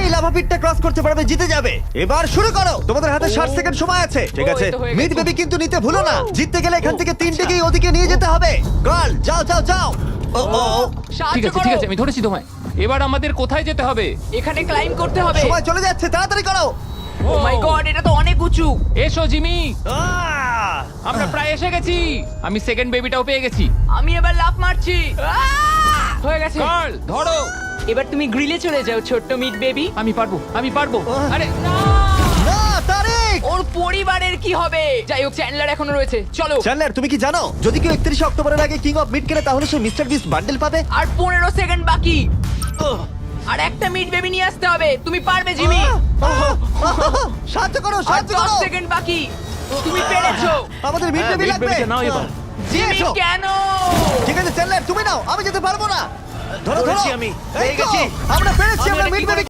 এই lava পিটটা cross করতে পারবে জিতে যাবে। এবার শুরু করো, তোমাদের হাতে 60 সেকেন্ড সময় আছে। ঠিক আছে, এই তো হয়ে মিড গেছে। বেবি কিন্তু নিতে ভুলো না। জিততে গেলে এখান থেকে তিনটেকেই ওদিকে নিয়ে যেতে হবে। গার্ল যাও যাও যাও। ও ও ও, ঠিক আছে ঠিক আছে, আমি ধরেছি তোমায়। এবার আমাদের কোথায় যেতে হবে? এখানে ক্লাইম করতে হবে। সময় চলে যাচ্ছে, তাড়াতাড়ি করো। ও মাই গড, এটা তো অনেক উঁচু। এসো জিমি, আহ! আমরা প্রায় এসে গেছি। আমি সেকেন্ড বেবিটাও পেয়ে গেছি। আমি এবার লাফ মারছি। হয়ে গেছে। গার্ল ধরো। এবার তুমি গ্রিলে চলে যাও ছোট্ট মিট বেবি। আমি পারবো, আমি পারবো। আরে না! না তারিক। ওর পরিবারের কি হবে? যাই হোক, চ্যান্ডলার এখনো রয়েছে, চলো। চ্যান্ডলার তুমি কি জানো যদি কেউ 31 অক্টোবরের আগে কিং অফ মিড কেনে তাহলে সে মিস্টার বিস্ট বান্ডেল পাবে? আর 15 সেকেন্ড বাকি। আর একটা মিট বেবি নিয়ে আসতে হবে। তুমি পারবে জিমি। সাহায্য করো, আর সাহায্য 10 করো। সেকেন্ড বাকি। তুমি পেরেছো। আমাদের মিড বেবি লাগবে। নাও এবার। দিয়ে জিমি এসো। কেন? ঠিক আছে চ্যান্ডলার তুমি নাও, আমি যেতে পারবো না। ধরো ধরো ধরেছি আমি, এই পেয়ে তো, গেছি। আমরা পেরেছি, আমি আমরা এটা মিড কি করে বেবি